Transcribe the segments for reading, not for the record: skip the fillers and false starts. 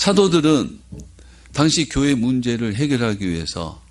사도들은 당시 교회 문제를 해결하기 위해서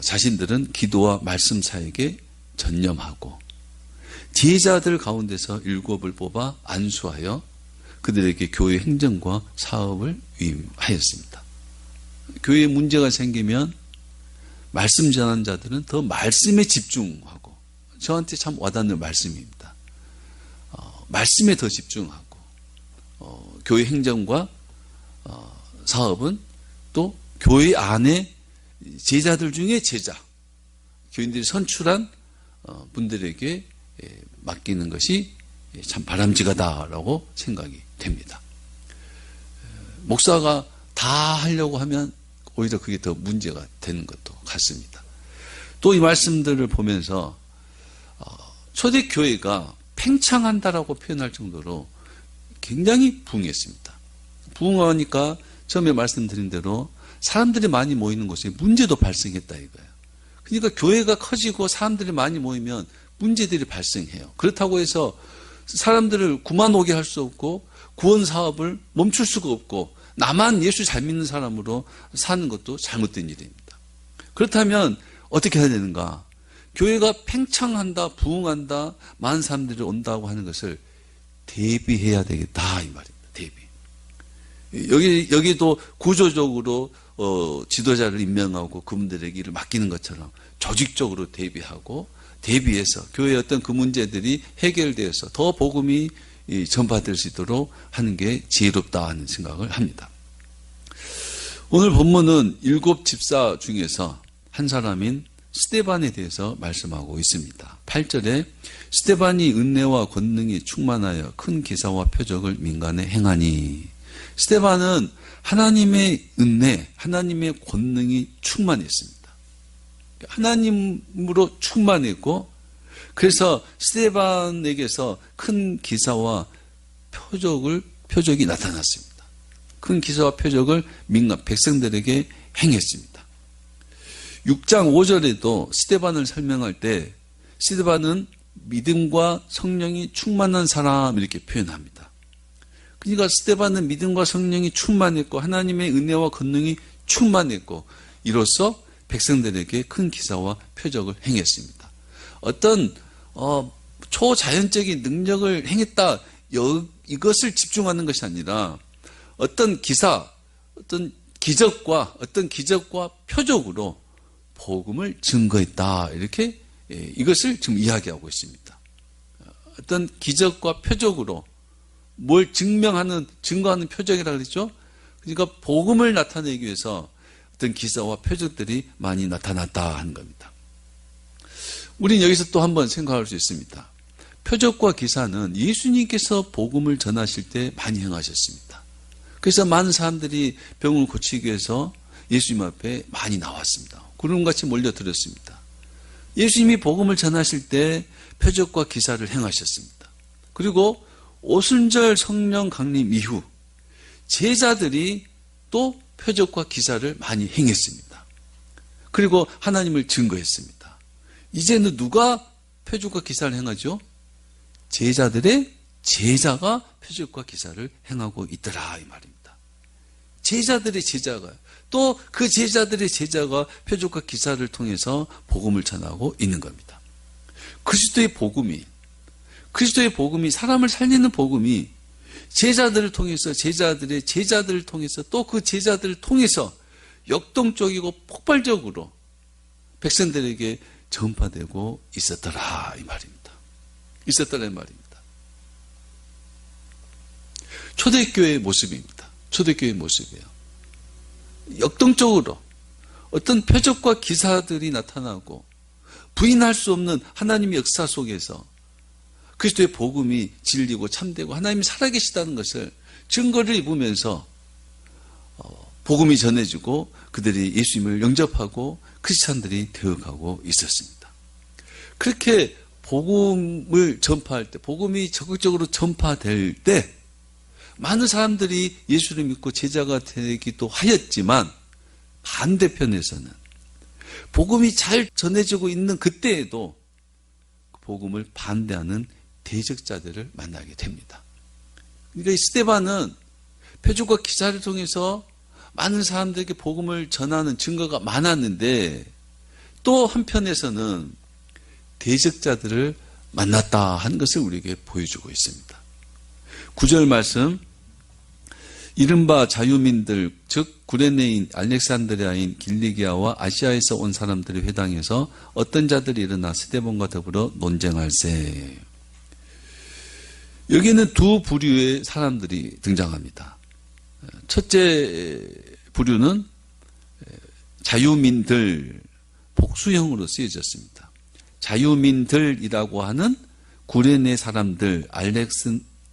자신들은 기도와 말씀 사역에 전념하고 제자들 가운데서 7을 뽑아 안수하여 그들에게 교회 행정과 사업을 위임하였습니다. 교회에 문제가 생기면 말씀 전한 자들은 더 말씀에 집중하고, 저한테 참 와닿는 말씀입니다. 말씀에 더 집중하고, 교회 행정과 사업은 또 교회 안에 제자들 중에 제자, 교인들이 선출한 분들에게 맡기는 것이 참 바람직하다라고 생각이 됩니다. 목사가 다 하려고 하면 오히려 그게 더 문제가 되는 것도 같습니다. 또 이 말씀들을 보면서 초대교회가 팽창한다라고 표현할 정도로 굉장히 부흥했습니다. 부흥하니까 처음에 말씀드린 대로 사람들이 많이 모이는 곳에 문제도 발생했다 이거예요. 그러니까 교회가 커지고 사람들이 많이 모이면 문제들이 발생해요. 그렇다고 해서 사람들을 구만 오게 할 수 없고 구원 사업을 멈출 수가 없고 나만 예수 잘 믿는 사람으로 사는 것도 잘못된 일입니다. 그렇다면 어떻게 해야 되는가? 교회가 팽창한다, 부흥한다, 많은 사람들이 온다고 하는 것을 대비해야 되겠다 이 말입니다. 대비. 여기도 구조적으로 지도자를 임명하고 그분들에게 일을 맡기는 것처럼 조직적으로 대비하고 대비해서 교회의 어떤 그 문제들이 해결되어서 더 복음이 전파될 수 있도록 하는 게 지혜롭다 하는 생각을 합니다. 오늘 본문은 7 집사 중에서 한 사람인 스데반에 대해서 말씀하고 있습니다. 8절에 스데반이 은혜와 권능이 충만하여 큰 기사와 표적을 민간에 행하니, 스데반은 하나님의 은혜, 하나님의 권능이 충만했습니다. 하나님으로 충만했고, 그래서 스데반에게서 큰 기사와 표적이 나타났습니다. 큰 기사와 표적을 민간 백성들에게 행했습니다. 6장 5절에도 스데반을 설명할 때 스데반은 믿음과 성령이 충만한 사람 이렇게 표현합니다. 그러니까 스데반은 믿음과 성령이 충만했고 하나님의 은혜와 권능이 충만했고 이로써 백성들에게 큰 기사와 표적을 행했습니다. 어떤 초자연적인 능력을 행했다 이것을 집중하는 것이 아니라 어떤 기사, 어떤 기적과 표적으로 복음을 증거했다 이렇게 이것을 지금 이야기하고 있습니다. 어떤 기적과 표적으로 뭘 증거하는 표적이라고 그랬죠. 그러니까 복음을 나타내기 위해서 어떤 기사와 표적들이 많이 나타났다 하는 겁니다. 우리는 여기서 또 한번 생각할 수 있습니다. 표적과 기사는 예수님께서 복음을 전하실 때 많이 행하셨습니다. 그래서 많은 사람들이 병을 고치기 위해서 예수님 앞에 많이 나왔습니다. 구름같이 몰려들었습니다. 예수님이 복음을 전하실 때 표적과 기사를 행하셨습니다. 그리고 오순절 성령 강림 이후 제자들이 또 표적과 기사를 많이 행했습니다. 그리고 하나님을 증거했습니다. 이제는 누가 표적과 기사를 행하죠? 제자들의 제자가 표적과 기사를 행하고 있더라 이 말입니다. 제자들의 제자가 또 그 제자들의 제자가 표적과 기사를 통해서 복음을 전하고 있는 겁니다. 그리스도의 복음이 사람을 살리는 복음이 제자들을 통해서 제자들을 통해서 또 그 제자들을 통해서 역동적이고 폭발적으로 백성들에게 전파되고 있었더라 이 말입니다. 초대교회의 모습입니다. 초대교회의 모습이에요. 역동적으로 어떤 표적과 기사들이 나타나고 부인할 수 없는 하나님의 역사 속에서 그리스도의 복음이 진리고 참되고 하나님이 살아계시다는 것을 증거를 입으면서 복음이 전해지고 그들이 예수님을 영접하고 크리스찬들이 되어가고 있었습니다. 그렇게 복음을 전파할 때, 복음이 적극적으로 전파될 때 많은 사람들이 예수를 믿고 제자가 되기도 하였지만 반대편에서는 복음이 잘 전해지고 있는 그때에도 복음을 반대하는 대적자들을 만나게 됩니다. 그러니까 이 스데반은 표적과 기사를 통해서 많은 사람들에게 복음을 전하는 증거가 많았는데 또 한편에서는 대적자들을 만났다 하는 것을 우리에게 보여주고 있습니다. 9절 말씀, 이른바 자유민들 즉 구레네인 알렉산드리아인 길리기아와 아시아에서 온 사람들의 회당에서 어떤 자들이 일어나 스데본과 더불어 논쟁할세. 여기는 두 부류의 사람들이 등장합니다. 첫째 부류는 자유민들, 복수형으로 쓰여졌습니다. 자유민들이라고 하는 구레네 사람들,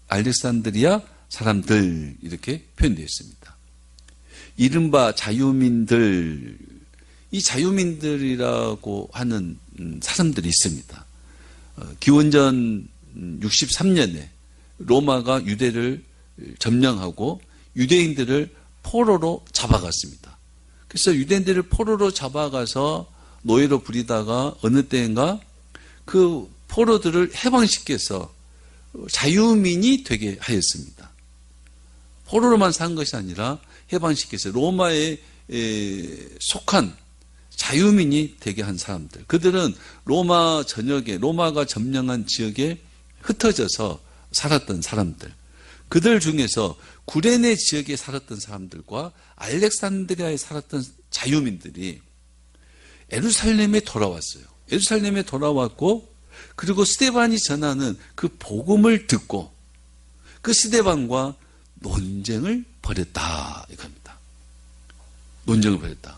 알렉산드리아 사람들 이렇게 표현되어 있습니다. 이른바 자유민들, 이 자유민들이라고 하는 사람들이 있습니다. 기원전 63년에 로마가 유대를 점령하고 유대인들을 포로로 잡아갔습니다. 그래서 유대인들을 포로로 잡아가서 노예로 부리다가 어느 때인가 그 포로들을 해방시켜서 자유민이 되게 하였습니다. 포로로만 산 것이 아니라 해방시켜서 로마에 속한 자유민이 되게 한 사람들. 그들은 로마 전역에, 로마가 점령한 지역에 흩어져서 살았던 사람들. 그들 중에서 구레네 지역에 살았던 사람들과 알렉산드리아에 살았던 자유민들이 예루살렘에 돌아왔어요. 예루살렘에 돌아왔고 그리고 스데반이 전하는 그 복음을 듣고 그 스데반과 논쟁을 벌였다 이겁니다. 논쟁을 벌였다.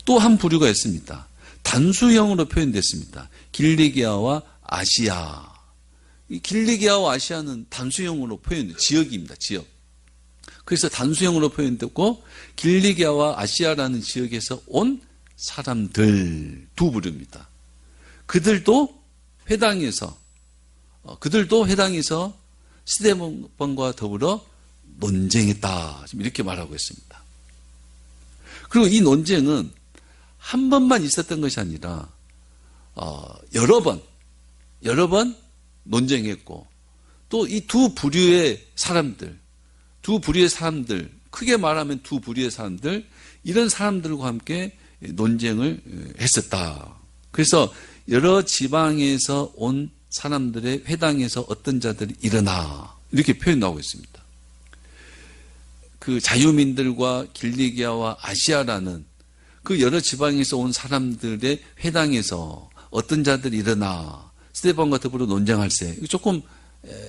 또 한 부류가 있습니다. 단수형으로 표현됐습니다. 길리기아와 아시아. 이 길리기아와 아시아는 단수형으로 표현된 지역입니다. 지역. 그래서 단수형으로 표현됐고 길리기아와 아시아라는 지역에서 온 사람들 두 부류입니다. 그들도 회당에서 스데반과 더불어 논쟁했다. 지금 이렇게 말하고 있습니다. 그리고 이 논쟁은 한 번만 있었던 것이 아니라 여러 번 논쟁했고 또 이 두 부류의 사람들, 크게 말하면 두 부류의 사람들, 이런 사람들과 함께 논쟁을 했었다. 그래서 여러 지방에서 온 사람들의 회당에서 어떤 자들이 일어나 이렇게 표현하고 있습니다. 그 자유민들과 길리기아와 아시아라는 그 여러 지방에서 온 사람들의 회당에서 어떤 자들이 일어나 스데반과 더불어 논쟁할세. 조금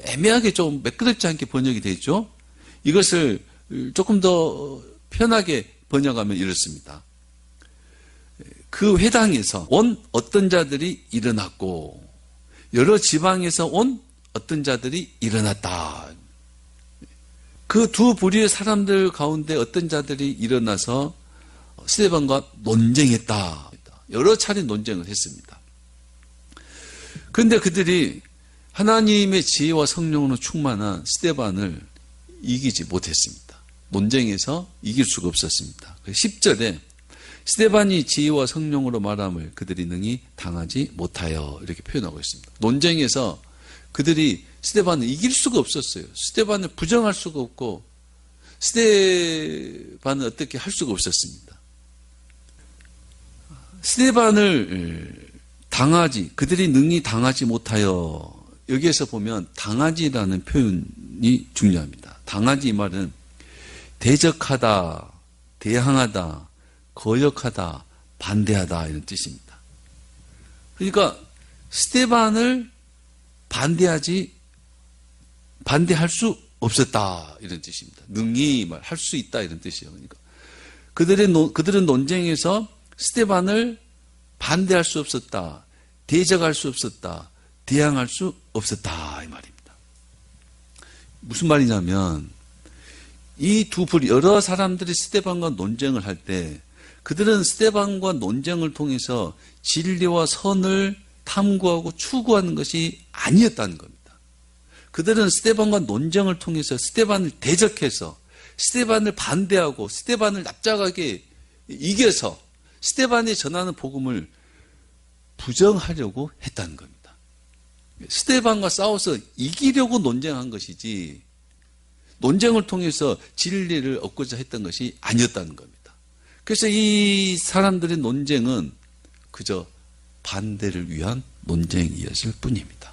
애매하게 좀 매끄럽지 않게 번역이 되어 있죠. 이것을 조금 더 편하게 번역하면 이렇습니다. 그 회당에서 온 어떤 자들이 일어났고 여러 지방에서 온 어떤 자들이 일어났다. 그 두 부류의 사람들 가운데 어떤 자들이 일어나서 스데반과 논쟁했다. 여러 차례 논쟁을 했습니다. 그런데 그들이 하나님의 지혜와 성령으로 충만한 스데반을 이기지 못했습니다. 논쟁에서 이길 수가 없었습니다. 10절에 스데반이 지혜와 성령으로 말함을 그들이 능히 당하지 못하여 이렇게 표현하고 있습니다. 논쟁에서 그들이 스데반을 이길 수가 없었어요. 스데반을 부정할 수가 없고 스데반을 어떻게 할 수가 없었습니다. 스데반을 그들이 능히 당하지 못하여, 여기에서 보면 당하지라는 표현이 중요합니다. 당하지 이 말은 대적하다, 대항하다, 거역하다, 반대하다 이런 뜻입니다. 그러니까 스데반을 반대할 수 없었다 이런 뜻입니다. 능히 할 수 있다 이런 뜻이에요. 그러니까 그들은 논쟁에서 스데반을 반대할 수 없었다, 대적할 수 없었다, 대항할 수 없었다 이 말입니다. 무슨 말이냐면 이 두 부류 여러 사람들이 스데반과 논쟁을 할 때 그들은 스데반과 논쟁을 통해서 진리와 선을 탐구하고 추구하는 것이 아니었다는 겁니다. 그들은 스데반과 논쟁을 통해서 스데반을 대적해서 스데반을 반대하고 스데반을 납작하게 이겨서 스데반이 전하는 복음을 부정하려고 했다는 겁니다. 스데반과 싸워서 이기려고 논쟁한 것이지 논쟁을 통해서 진리를 얻고자 했던 것이 아니었다는 겁니다. 그래서 이 사람들의 논쟁은 그저 반대를 위한 논쟁이었을 뿐입니다.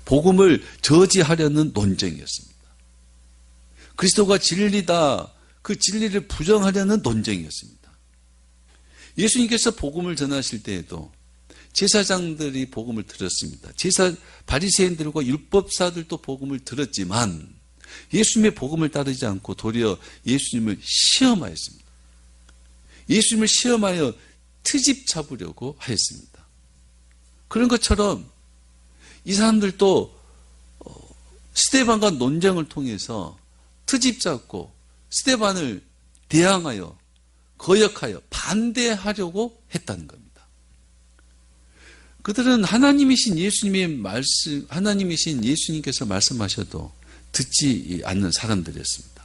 복음을 저지하려는 논쟁이었습니다. 그리스도가 진리다, 그 진리를 부정하려는 논쟁이었습니다. 예수님께서 복음을 전하실 때에도 제사장들이 복음을 들었습니다. 바리새인들과 율법사들도 복음을 들었지만 예수님의 복음을 따르지 않고 도리어 예수님을 시험하였습니다. 예수님을 시험하여 트집 잡으려고 하였습니다. 그런 것처럼 이 사람들도 스데반과 논쟁을 통해서 트집 잡고 스데반을 대항하여 거역하여 반대하려고 했다는 겁니다. 그들은 하나님이신 예수님께서 말씀하셔도 듣지 않는 사람들이었습니다.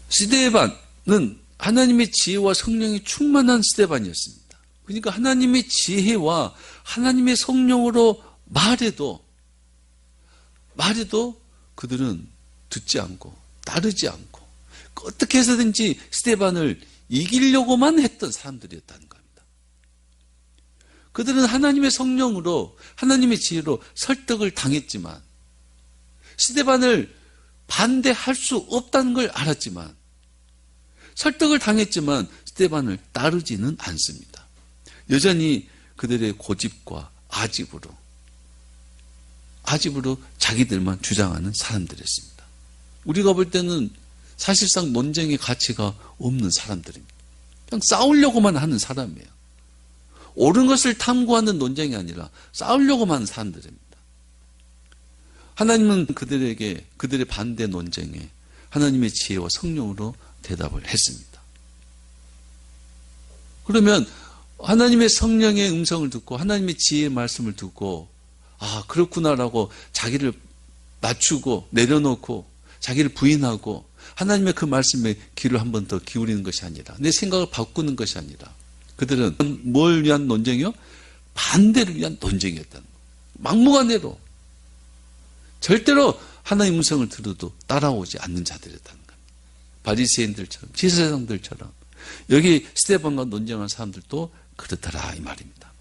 스데반은 하나님의 지혜와 성령이 충만한 스데반이었습니다. 그러니까 하나님의 지혜와 하나님의 성령으로 말해도 그들은 듣지 않고 따르지 않고 어떻게 해서든지 스데반을 이기려고만 했던 사람들이었다는 겁니다. 그들은 하나님의 성령으로 하나님의 지혜로 설득을 당했지만 스데반을 반대할 수 없다는 걸 알았지만 설득을 당했지만 스데반을 따르지는 않습니다. 여전히 그들의 고집과 아집으로 자기들만 주장하는 사람들이었습니다. 우리가 볼 때는 사실상 논쟁의 가치가 없는 사람들입니다. 그냥 싸우려고만 하는 사람이에요. 옳은 것을 탐구하는 논쟁이 아니라 싸우려고만 하는 사람들입니다. 하나님은 그들의 반대 논쟁에 하나님의 지혜와 성령으로 대답을 했습니다. 그러면 하나님의 성령의 음성을 듣고 하나님의 지혜의 말씀을 듣고 그렇구나라고 자기를 낮추고 내려놓고 자기를 부인하고 하나님의 그 말씀에 귀를 한 번 더 기울이는 것이 아니라 내 생각을 바꾸는 것이 아니라 그들은 뭘 위한 논쟁이요? 반대를 위한 논쟁이었다는 거예요. 막무가내로 절대로 하나님의 음성을 들어도 따라오지 않는 자들이었다는 겁니다. 바리새인들처럼 제사장들처럼 여기 스데반과 논쟁한 사람들도 그렇더라 이 말입니다.